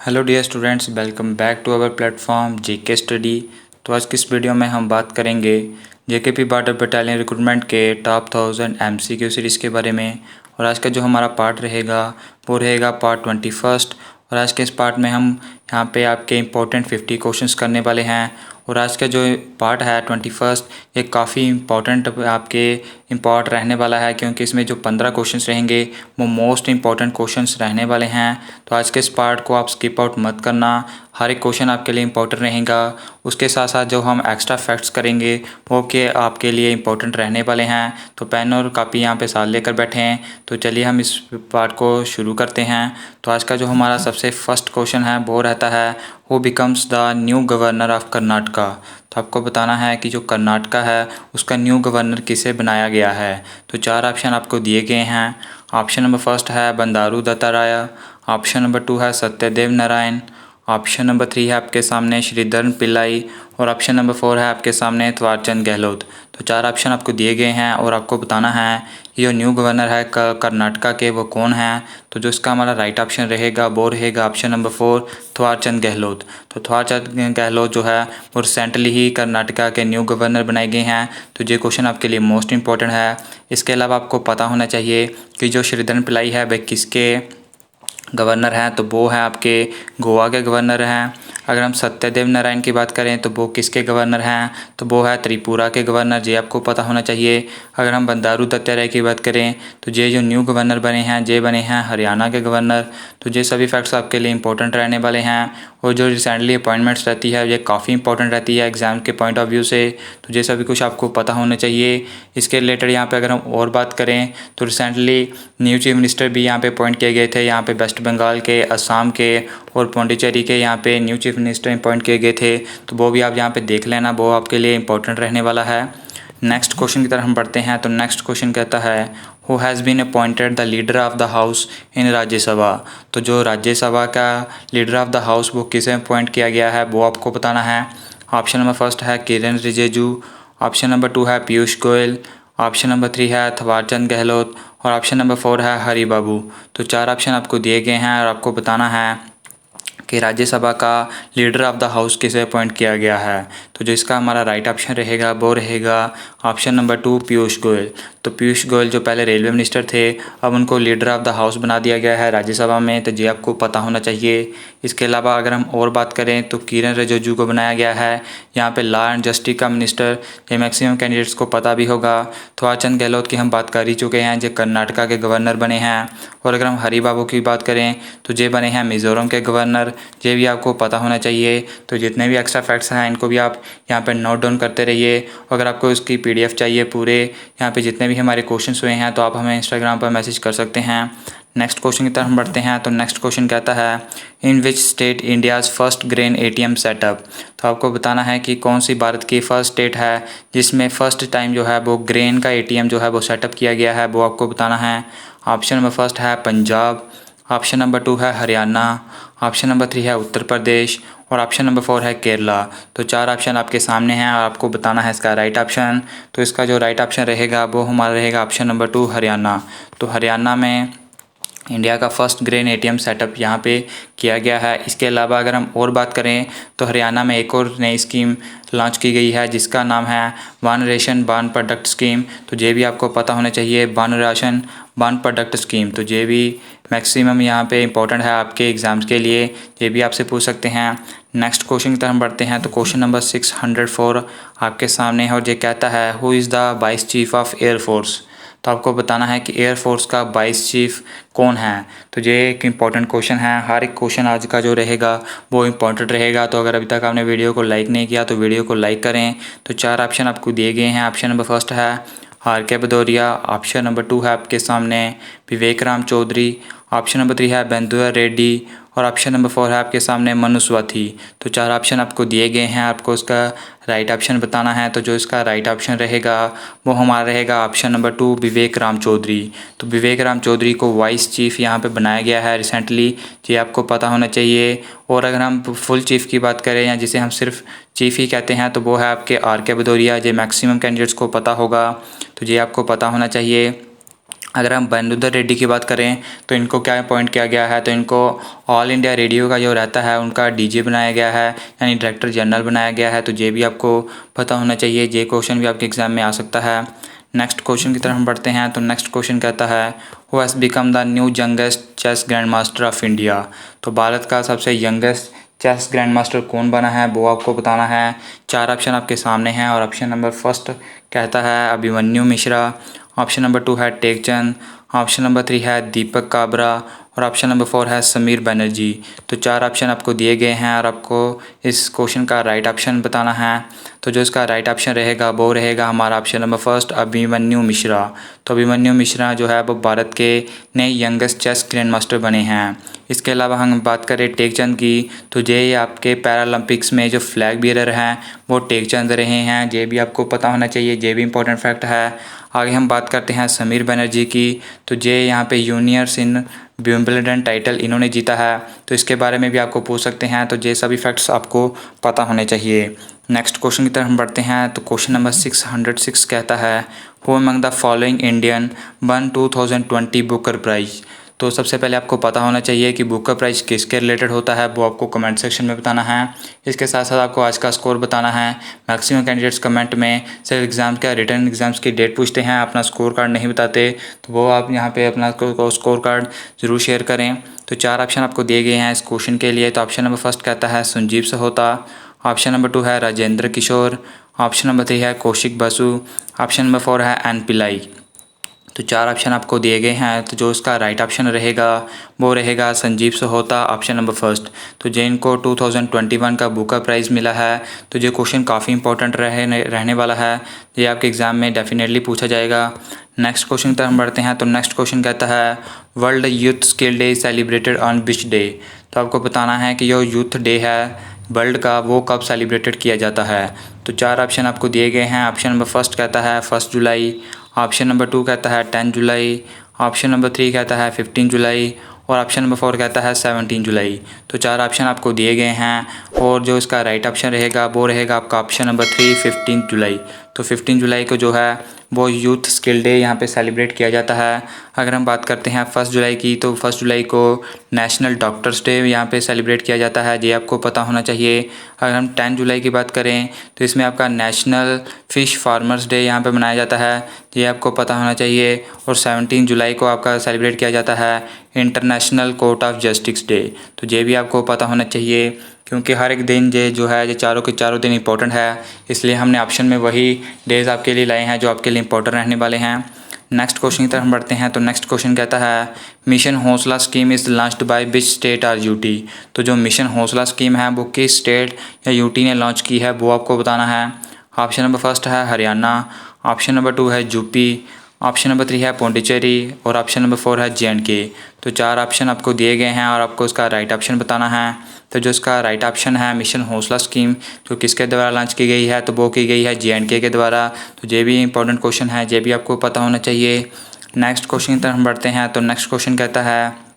Hello dear students, welcome back to our platform JK study. तो आज की इस वीडियो में हम बात करेंगे जेकेपी बॉर्डर बटालियन रिक्रूटमेंट के टॉप 1000 एमसीक्यू सीरीज़ के बारे में। और आज का जो हमारा पार्ट रहेगा वो रहेगा पार्ट 21। और आज के इस पार्ट में हम यहाँ पे आपके इम्पोर्टेंट 50 क्वेश्चंस करने वाले हैं। और आज का जो पार्ट है 21 ये काफ़ी इम्पोर्टेंट आपके इम्पॉर्ट रहने वाला है, क्योंकि इसमें जो 15 क्वेश्चंस रहेंगे वो मोस्ट इम्पॉर्टेंट क्वेश्चंस रहने वाले हैं। तो आज के इस पार्ट को आप स्किप आउट मत करना, हर एक क्वेश्चन आपके लिए इम्पोर्टेंट रहेगा। उसके साथ साथ जो हम एक्स्ट्रा फैक्ट्स करेंगे वो के आपके लिए इम्पोर्टेंट रहने वाले हैं। तो पेन और कापी यहाँ पे साथ लेकर बैठे हैं। तो चलिए हम इस पार्ट को शुरू करते हैं। तो आज का जो हमारा सबसे फर्स्ट क्वेश्चन है वो रहता है who becomes the new governor of Karnataka. तो आपको बताना है कि जो कर्नाटका है उसका न्यू गवर्नर किसे बनाया गया है। तो 4 ऑप्शन आपको दिए गए हैं। ऑप्शन नंबर फर्स्ट है बंडारू दत्तात्रेय, ऑप्शन नंबर 2 है सत्यदेव नारायण, ऑप्शन नंबर 3 है आपके सामने श्रीधरन पिल्लाई और ऑप्शन नंबर 4 है आपके सामने थावरचंद गहलोत। तो 4 ऑप्शन आपको दिए गए हैं और आपको बताना है कि जो न्यू गवर्नर है कर्नाटका के वो कौन है। तो जो इसका हमारा राइट ऑप्शन रहेगा वो रहेगा ऑप्शन नंबर 4 थावरचंद गहलोत। तो थावरचंद गहलोत जो है वो रिसेंटली ही कर्नाटका के न्यू गवर्नर बनाए गए हैं। तो ये क्वेश्चन आपके लिए मोस्ट इंपॉर्टेंट है। इसके अलावा आपको पता होना चाहिए कि जो श्रीधरन पिल्लाई है वह किसके गवर्नर हैं। तो वो हैं आपके गोवा के गवर्नर हैं। अगर हम सत्यदेव नारायण की बात करें तो वो किसके गवर्नर हैं, तो वो है त्रिपुरा के गवर्नर, ये आपको पता होना चाहिए। अगर हम बंडारू दत्तात्रेय की बात करें तो ये जो न्यू गवर्नर बने हैं ये बने हैं हरियाणा के गवर्नर। तो ये सभी फैक्ट्स आपके लिए इंपॉर्टेंट रहने वाले हैं। और जो रिसेंटली अपॉइंटमेंट्स रहती है ये काफ़ी इंपॉर्टेंट रहती है एग्ज़ाम के पॉइंट ऑफ व्यू से। तो ये सभी कुछ आपको पता होना चाहिए। इसके रिलेटेड यहाँ पे अगर हम और बात करें तो रिसेंटली न्यू चीफ मिनिस्टर भी यहाँ पे अपॉइंट किए गए थे। यहाँ पे वेस्ट बंगाल के, असम के और पौंडीचेरी के यहाँ पे न्यू चीफ मिनिस्टर अपॉइंट किए गए थे। तो वो भी आप यहाँ पे देख लेना, वो आपके लिए इंपॉर्टेंट रहने वाला है। नेक्स्ट क्वेश्चन की तरफ हम बढ़ते हैं। तो नेक्स्ट क्वेश्चन कहता है who has been appointed the leader of the house in Rajya Sabha. तो जो राज्यसभा का लीडर ऑफ द हाउस वो किसे अपॉइंट किया गया है वो आपको बताना है। ऑप्शन नंबर फर्स्ट है किरण रिजिजू, ऑप्शन नंबर 2 है पीयूष गोयल, ऑप्शन नंबर 3 है थावरचंद गहलोत और ऑप्शन नंबर 4 है हरी बाबू। तो 4 ऑप्शन आपको दिए गए हैं और आपको बताना है कि राज्यसभा का लीडर ऑफ द हाउस किसे अपॉइंट किया गया है। तो जो इसका हमारा राइट ऑप्शन रहेगा वो रहेगा ऑप्शन नंबर 2 पीयूष गोयल। तो पीयूष गोयल जो पहले रेलवे मिनिस्टर थे अब उनको लीडर ऑफ द हाउस बना दिया गया है राज्यसभा में। तो ये आपको पता होना चाहिए। इसके अलावा अगर हम और बात करें तो किरण रिजिजू को बनाया गया है यहाँ पे लॉ एंड जस्टिस का मिनिस्टर। ये मैक्सिमम कैंडिडेट्स को पता भी होगा। थावरचंद गहलोत की हम बात कर ही चुके हैं, जो कर्नाटका के गवर्नर बने हैं। और अगर हम हरी बाबू की बात करें तो ये बने हैं मिज़ोरम के गवर्नर, ये भी आपको पता होना चाहिए। तो जितने भी एक्स्ट्रा फैक्ट्स हैं इनको भी आप यहाँ पे नोट डाउन करते रहिए। अगर आपको इसकी पीडीएफ चाहिए पूरे यहाँ पे जितने भी हमारे क्वेश्चंस हुए हैं तो आप हमें इंस्टाग्राम पर मैसेज कर सकते हैं। नेक्स्ट क्वेश्चन की तरफ हम बढ़ते हैं। तो नेक्स्ट क्वेश्चन कहता है in which state India's first grain ATM setup. तो आपको बताना है कि कौन सी भारत की फर्स्ट स्टेट है जिसमें फ़र्स्ट टाइम जो है वो ग्रेन का एटीएम जो है वो सेटअप किया गया है, वो आपको बताना है। ऑप्शन नंबर फर्स्ट है पंजाब, ऑप्शन नंबर 2 है हरियाणा, ऑप्शन नंबर 3 है उत्तर प्रदेश और ऑप्शन नंबर 4 है केरला। तो 4 ऑप्शन आपके सामने हैं और आपको बताना है इसका राइट ऑप्शन। तो इसका जो राइट ऑप्शन रहेगा वो हमारा रहेगा ऑप्शन नंबर 2 हरियाणा। तो हरियाणा में इंडिया का फर्स्ट ग्रेन एटीएम सेटअप यहाँ पे किया गया है। इसके अलावा अगर हम और बात करें तो हरियाणा में एक और नई स्कीम लॉन्च की गई है जिसका नाम है one ration one product scheme. तो ये भी आपको पता होना चाहिए, one ration one product scheme. तो ये भी मैक्सिमम यहाँ पे इंपॉर्टेंट है आपके एग्ज़ाम्स के लिए, ये भी आपसे पूछ सकते हैं। नेक्स्ट क्वेश्चन की तरफ हम बढ़ते हैं। तो क्वेश्चन नंबर 604 आपके सामने है और ये कहता है who is the vice chief of air force. तो आपको बताना है कि एयरफोर्स का वाइस चीफ कौन है। तो ये एक इम्पॉर्टेंट क्वेश्चन है। हर एक क्वेश्चन आज का जो रहेगा वो इम्पॉर्टेंट रहेगा। तो अगर अभी तक आपने वीडियो को लाइक नहीं किया तो वीडियो को लाइक करें। तो 4 ऑप्शन आपको दिए गए हैं। ऑप्शन नंबर फर्स्ट है आर के भदौरिया, ऑप्शन नंबर 2 है आपके सामने विवेक राम चौधरी, ऑप्शन नंबर 3 है बेंदुआ रेड्डी और ऑप्शन नंबर 4 है आपके सामने मनु स्वाति। तो 4 ऑप्शन आपको दिए गए हैं, आपको इसका राइट ऑप्शन बताना है। तो जो इसका राइट ऑप्शन रहेगा वो हमारा रहेगा ऑप्शन नंबर 2 विवेक राम चौधरी। तो विवेक राम चौधरी को वाइस चीफ यहाँ पे बनाया गया है रिसेंटली, ये आपको पता होना चाहिए। और अगर हम फुल चीफ की बात करें या जिसे हम सिर्फ चीफ ही कहते हैं तो वो है आपके आर के भदौरिया। ये मैक्सिमम कैंडिडेट्स को पता होगा, तो ये आपको पता होना चाहिए। अगर हम बंदुदर रेड्डी की बात करें तो इनको क्या अपॉइंट किया गया है, तो इनको ऑल इंडिया रेडियो का जो रहता है उनका डीजी बनाया गया है, यानी डायरेक्टर जनरल बनाया गया है। तो ये भी आपको पता होना चाहिए, ये क्वेश्चन भी आपके एग्ज़ाम में आ सकता है। नेक्स्ट क्वेश्चन की तरफ हम बढ़ते हैं। तो नेक्स्ट क्वेश्चन कहता है who has become the new youngest chess grand master of India. तो भारत का सबसे यंगेस्ट चेस ग्रैंड मास्टर कौन बना है वो आपको बताना है। 4 ऑप्शन आपके सामने हैं और ऑप्शन नंबर फर्स्ट कहता है अभिमन्यु मिश्रा, ऑप्शन नंबर 2 है टेकचंद, ऑप्शन नंबर 3 है दीपक काबरा और ऑप्शन नंबर 4 है समीर बनर्जी। तो 4 ऑप्शन आपको दिए गए हैं और आपको इस क्वेश्चन का राइट ऑप्शन बताना है। तो जो इसका राइट ऑप्शन रहेगा वो रहेगा हमारा option number first Abhimanyu Mishra. तो अभिमन्यु मिश्रा जो है वो भारत के नए यंगेस्ट चेस ग्रैंड मास्टर बने हैं। इसके अलावा हम बात करें टेकचंद की, तो ये आपके पैरालंपिक्स में जो फ्लैग बीरर हैं वो टेकचंद रहे हैं, ये भी आपको पता होना चाहिए, ये भी इंपॉर्टेंट फैक्ट है। आगे हम बात करते हैं समीर बनर्जी की, तो ये यहाँ पे जूनियर्स इन विंबलडन टाइटल इन्होंने जीता है, तो इसके बारे में भी आपको पूछ सकते हैं। तो ये सभी फैक्ट्स आपको पता होने चाहिए। नेक्स्ट क्वेश्चन की तरफ हम बढ़ते हैं। तो क्वेश्चन नंबर 606 कहता है who among the following Indian won 2020 Booker prize. तो सबसे पहले आपको पता होना चाहिए कि बुकर प्राइज़ किसके रिलेटेड होता है, वो आपको कमेंट सेक्शन में बताना है। इसके साथ साथ आपको आज का स्कोर बताना है। मैक्सिमम कैंडिडेट्स कमेंट में सिर्फ एग्ज़ाम का रिटर्न एग्ज़ाम्स की डेट पूछते हैं, अपना स्कोर कार्ड नहीं बताते, तो वो आप यहाँ पे अपना स्कोर कार्ड ज़रूर शेयर करें। तो 4 ऑप्शन आपको दिए गए हैं इस क्वेश्चन के लिए। तो ऑप्शन नंबर फर्स्ट कहता है संजीव सहोता, ऑप्शन नंबर 2 है राजेंद्र किशोर, ऑप्शन नंबर 3 है कौशिक बसु, ऑप्शन नंबर 4 है एन पिलाई। तो 4 ऑप्शन आपको दिए गए हैं। तो जो इसका राइट ऑप्शन रहेगा वो रहेगा Sanjeev Sahota, option number first. तो जिनको 2021 का बुकर प्राइज़ मिला है, तो ये क्वेश्चन काफ़ी इंपॉर्टेंट रहने वाला है, ये आपके एग्ज़ाम में डेफिनेटली पूछा जाएगा। नेक्स्ट क्वेश्चन तक हम बढ़ते हैं। तो नेक्स्ट क्वेश्चन कहता है world youth skill day celebrated on which day. तो आपको बताना है कि जो यूथ डे है वर्ल्ड का वो कब सेलिब्रेटेड किया जाता है। तो 4 ऑप्शन आपको दिए गए हैं। ऑप्शन नंबर फर्स्ट कहता है 1 जुलाई, ऑप्शन नंबर 2 कहता है 10 जुलाई, ऑप्शन नंबर 3 कहता है 15 जुलाई और ऑप्शन नंबर 4 कहता है 17 जुलाई। तो 4 ऑप्शन आपको दिए गए हैं और जो इसका राइट ऑप्शन रहेगा वो रहेगा आपका ऑप्शन नंबर 3 15 जुलाई। तो 15 जुलाई को जो है वो यूथ स्किल डे यहाँ पे सेलिब्रेट किया जाता है। अगर हम बात करते हैं 1 जुलाई की, तो 1 जुलाई को नेशनल डॉक्टर्स डे यहाँ पे सेलिब्रेट किया जाता है, ये आपको पता होना चाहिए। अगर हम 10 जुलाई की बात करें तो इसमें आपका नेशनल फ़िश फार्मर्स डे यहाँ पे मनाया जाता है, ये आपको पता होना चाहिए। और 17 जुलाई को आपका सेलिब्रेट किया जाता है international court of justice day, तो ये भी आपको पता होना चाहिए। क्योंकि हर एक दिन ये जो है ये चारों के चारों दिन इंपॉर्टेंट है, इसलिए हमने ऑप्शन में वही डेज़ आपके लिए लाए हैं जो आपके लिए इंपॉर्टेंट रहने वाले हैं। नेक्स्ट क्वेश्चन की तरफ हम बढ़ते हैं। तो नेक्स्ट क्वेश्चन कहता है mission Hausla scheme is launched by which state or UT. तो जो मिशन हौसला स्कीम है वो किस स्टेट या यूटी ने लॉन्च की है वो आपको बताना है। ऑप्शन नंबर फर्स्ट है हरियाणा, ऑप्शन नंबर 2 है यूपी, ऑप्शन नंबर 3 है पौंडीचेरी और ऑप्शन नंबर 4 है जे&के। तो 4 ऑप्शन आपको दिए गए हैं और आपको उसका राइट ऑप्शन बताना है। तो जो इसका राइट ऑप्शन है मिशन हौसला स्कीम जो किसके द्वारा लॉन्च की गई है, तो वो की गई है जे&के के द्वारा। तो ये भी इंपॉर्टेंट क्वेश्चन है, ये भी आपको पता होना चाहिए। नेक्स्ट क्वेश्चन की तरफ हम बढ़ते हैं। तो नेक्स्ट क्वेश्चन कहता है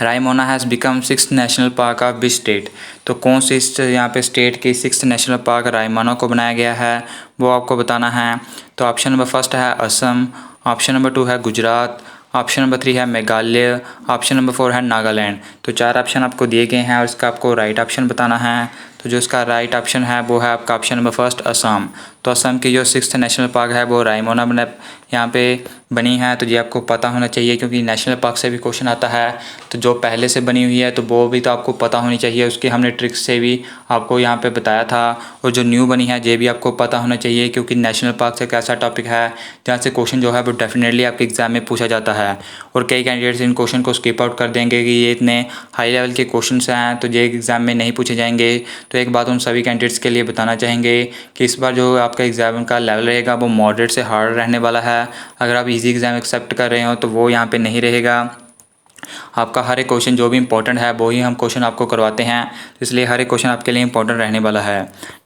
Raimona has become 6th national park of which state. तो कौन सी यहाँ पे स्टेट की 6th नेशनल पार्क रायमोना को बनाया गया है वो आपको बताना है। तो ऑप्शन नंबर फर्स्ट है असम, ऑप्शन नंबर 2 है गुजरात, ऑप्शन नंबर 3 है मेघालय, ऑप्शन नंबर 4 है नागालैंड। तो 4 ऑप्शन आपको दिए गए हैं और इसका आपको राइट ऑप्शन बताना है। तो जो इसका राइट ऑप्शन है वो है आपका ऑप्शन नंबर फर्स्ट असम। तो असम की जो 6th नेशनल पार्क है वो रायमोना यहाँ पे बनी है, तो ये आपको पता होना चाहिए क्योंकि नेशनल पार्क से भी क्वेश्चन आता है। तो जो पहले से बनी हुई है तो वो भी तो आपको पता होनी चाहिए, उसकी हमने ट्रिक्स से भी आपको यहाँ पे बताया था। और जो न्यू बनी है ये भी आपको पता होना चाहिए क्योंकि नेशनल पार्क से एक ऐसा टॉपिक है जहाँ से क्वेश्चन जो है वो डेफिनेटली आपके एग्जाम में पूछा जाता है। और कई कैंडिडेट्स इन क्वेश्चन को स्किप आउट कर देंगे कि ये इतने हाई लेवल के क्वेश्चन हैं तो ये एग्ज़ाम में नहीं पूछे जाएंगे। तो एक बात उन सभी कैंडिडेट्स के लिए बताना चाहेंगे कि इस बार जो आपका एग्ज़ाम का लेवल रहेगा वो मॉडरेट से हार्ड रहने वाला है। अगर आप इजी एग्ज़ाम एक्सेप्ट कर रहे हो तो वो यहाँ पे नहीं रहेगा। आपका हर एक क्वेश्चन जो भी इंपॉर्टेंट है वो ही हम क्वेश्चन आपको करवाते हैं, तो इसलिए हर एक क्वेश्चन आपके लिए इंपॉर्टेंट रहने वाला है।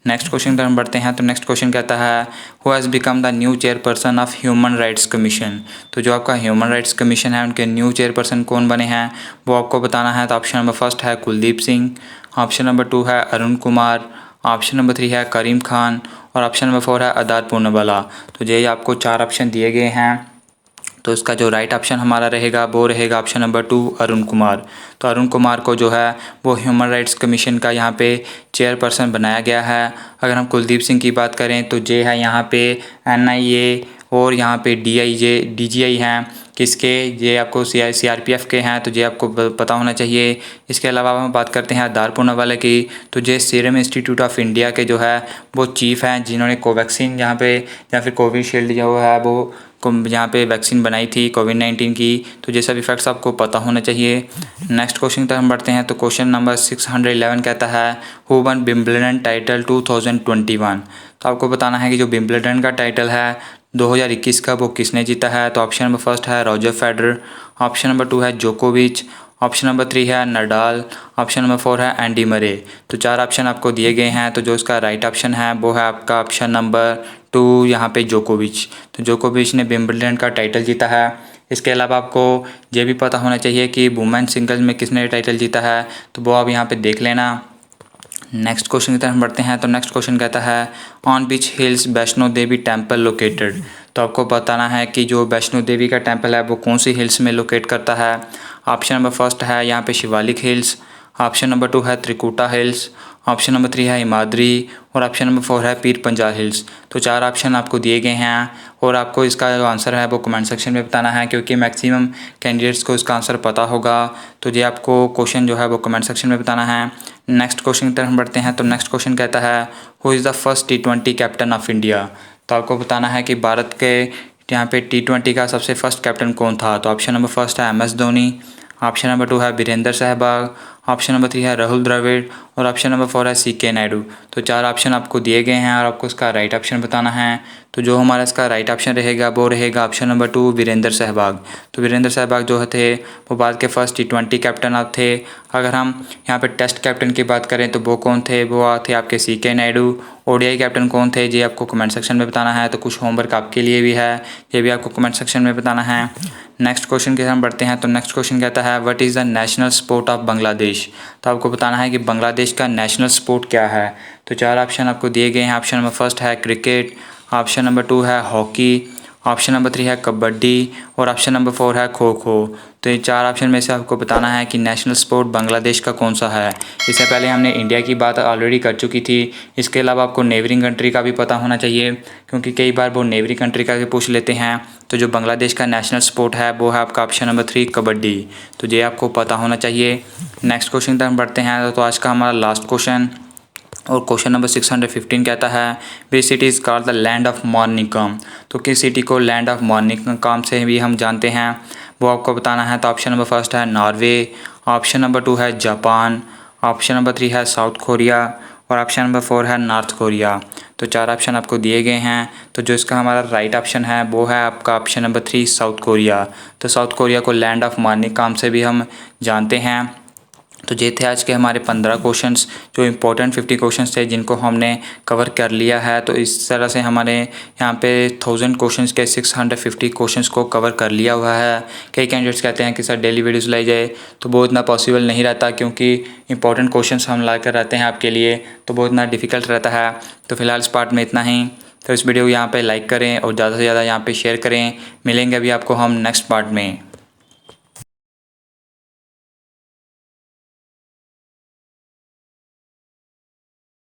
नेक्स्ट क्वेश्चन पर हम बढ़ते हैं। तो नेक्स्ट क्वेश्चन कहता है who has become the new chairperson of human rights commission. तो जो आपका ह्यूमन राइट्स कमीशन है उनके न्यू चेयरपर्सन कौन बने हैं वो आपको बताना है। तो ऑप्शन नंबर फर्स्ट है कुलदीप सिंह, ऑप्शन नंबर 2 है अरुण कुमार, ऑप्शन नंबर 3 है करीम खान और ऑप्शन नंबर 4 है अदार पूर्णवाला। तो ये आपको 4 ऑप्शन दिए गए हैं तो इसका जो राइट ऑप्शन हमारा रहेगा वो रहेगा ऑप्शन नंबर 2 अरुण कुमार। तो अरुण कुमार को जो है वो ह्यूमन राइट्स कमीशन का यहाँ पे चेयरपर्सन बनाया गया है। अगर हम कुलदीप सिंह की बात करें तो जे है यहाँ पे NIA और यहाँ पे DGI हैं किसके, ये आपको CRPF के हैं, तो ये आपको पता होना चाहिए। इसके अलावा हम बात करते हैं आधार पूनावाला की, तो ये सीरम इंस्टीट्यूट ऑफ इंडिया के जो है वो चीफ़ हैं जिन्होंने कोवैक्सीन यहाँ पे या फिर कोविशील्ड जो है वो यहाँ पे वैक्सीन बनाई थी कोविड-19 की। तो ये सभी फैक्ट्स आपको पता होना चाहिए। नेक्स्ट क्वेश्चन तक हम बढ़ते हैं। तो क्वेश्चन नंबर 611 कहता है हु वन विंबलडन टाइटल 2021। तो आपको बताना है कि जो विंबलडन का टाइटल है 2021 का वो किसने जीता है। तो ऑप्शन नंबर फर्स्ट है रॉजर फेडरर, ऑप्शन नंबर 2 है जोकोविच, ऑप्शन नंबर 3 है नडाल, ऑप्शन नंबर 4 है एंडी मरे। तो 4 ऑप्शन आपको दिए गए हैं। तो जो इसका राइट ऑप्शन है वो है आपका ऑप्शन नंबर 2 यहाँ पे जोकोविच। तो जोकोविच ने विंबलडन का टाइटल जीता है। इसके अलावा आपको ये भी पता होना चाहिए कि वुमेन सिंगल्स में किसने टाइटल जीता है, तो वो आप यहाँ पे देख लेना। नेक्स्ट क्वेश्चन की तरफ बढ़ते हैं। तो नेक्स्ट क्वेश्चन कहता है on which hills Vaishno Devi temple located. तो आपको बताना है कि जो वैष्णो देवी का टेम्पल है वो कौन सी हिल्स में लोकेट करता है। ऑप्शन नंबर फर्स्ट है यहाँ पे शिवालिक हिल्स, ऑप्शन नंबर 2 है त्रिकुटा हिल्स, ऑप्शन नंबर 3 है हिमाद्री और ऑप्शन नंबर 4 है पीर पंजाल हिल्स। तो 4 ऑप्शन आपको दिए गए हैं और आपको इसका जो आंसर है वो कमेंट सेक्शन में बताना है, क्योंकि मैक्सिमम कैंडिडेट्स को इसका आंसर पता होगा। तो ये आपको क्वेश्चन जो है वो कमेंट सेक्शन में बताना है। नेक्स्ट क्वेश्चन की तरफ बढ़ते हैं। तो नेक्स्ट क्वेश्चन कहता है who is the first T20 captain of India. तो आपको बताना है कि भारत के यहाँ पे T20 का सबसे फर्स्ट कैप्टन कौन था। तो ऑप्शन नंबर फर्स्ट है MS धोनी, ऑप्शन नंबर 2 है वीरेंद्र सहवाग, ऑप्शन नंबर 3 है राहुल द्रविड़ और ऑप्शन नंबर 4 है CK नायडू। तो 4 ऑप्शन आपको दिए गए हैं और आपको इसका राइट ऑप्शन बताना है। तो जो हमारा इसका राइट ऑप्शन रहेगा वो रहेगा ऑप्शन नंबर 2 वीरेंद्र सहवाग। तो वीरेंद्र सहवाग जो थे वो भारत के फर्स्ट T20 कैप्टन आप थे। अगर हम यहाँ पे टेस्ट कैप्टन की बात करें तो वो कौन थे, वो थे आपके CK नायडू। ODI कैप्टन कौन थे ये आपको कमेंट सेक्शन में बताना है। तो कुछ होमवर्क आपके लिए भी है, ये भी आपको कमेंट सेक्शन में बताना है। नेक्स्ट क्वेश्चन के हम बढ़ते हैं। तो नेक्स्ट क्वेश्चन कहता है what is the national sport of Bangladesh. तो आपको बताना है कि बांग्लादेश का नेशनल स्पोर्ट क्या है। तो 4 ऑप्शन आपको दिए गए हैं। ऑप्शन नंबर फर्स्ट है क्रिकेट, ऑप्शन नंबर 2 है हॉकी, ऑप्शन नंबर 3 है कबड्डी और ऑप्शन नंबर 4 है खो खो। तो ये 4 ऑप्शन में से आपको बताना है कि नेशनल स्पोर्ट बांग्लादेश का कौन सा है। इससे पहले हमने इंडिया की बात ऑलरेडी कर चुकी थी। इसके अलावा आपको नेबरिंग कंट्री का भी पता होना चाहिए, क्योंकि कई बार वो नेबरिंग कंट्री का भी पूछ लेते हैं। तो जो बांग्लादेश का नेशनल स्पोर्ट है वो है आपका ऑप्शन नंबर 3 कबड्डी। तो ये आपको पता होना चाहिए। नेक्स्ट क्वेश्चन तक हम बढ़ते हैं। तो आज का हमारा लास्ट क्वेश्चन और क्वेश्चन नंबर 615 कहता है which city is called the land of morning काम। तो किस सिटी को लैंड ऑफ मॉर्निंग काम से भी हम जानते हैं वो आपको बताना है। तो ऑप्शन नंबर फर्स्ट है नॉर्वे, ऑप्शन नंबर 2 है जापान, ऑप्शन नंबर 3 है साउथ कोरिया और ऑप्शन नंबर 4 है नॉर्थ कोरिया। तो 4 ऑप्शन आपको दिए गए हैं। तो जो इसका हमारा राइट ऑप्शन है वो है आपका ऑप्शन नंबर 3 साउथ कोरिया। तो साउथ कोरिया को लैंड ऑफ मॉर्निंग काम से भी हम जानते हैं। तो ये थे आज के हमारे 15 क्वेश्चंस, जो इम्पोर्टेंट 50 क्वेश्चंस थे जिनको हमने कवर कर लिया है। तो इस तरह से हमारे यहाँ पे 1000 क्वेश्चंस के 650 क्वेश्चंस को कवर कर लिया हुआ है। कई कैंडिडेट्स कहते हैं कि सर डेली वीडियोस लाई जाए, तो वो इतना पॉसिबल नहीं रहता, क्योंकि इंपॉर्टेंट क्वेश्चंस हम ला कर रहते हैं आपके लिए, तो वो इतना डिफ़िकल्ट रहता है। तो फिलहाल इस पार्ट में इतना ही। तो इस वीडियो को यहाँ पर लाइक करें और ज़्यादा से ज़्यादा यहाँ पर शेयर करें। मिलेंगे अभी आपको हम नेक्स्ट पार्ट में।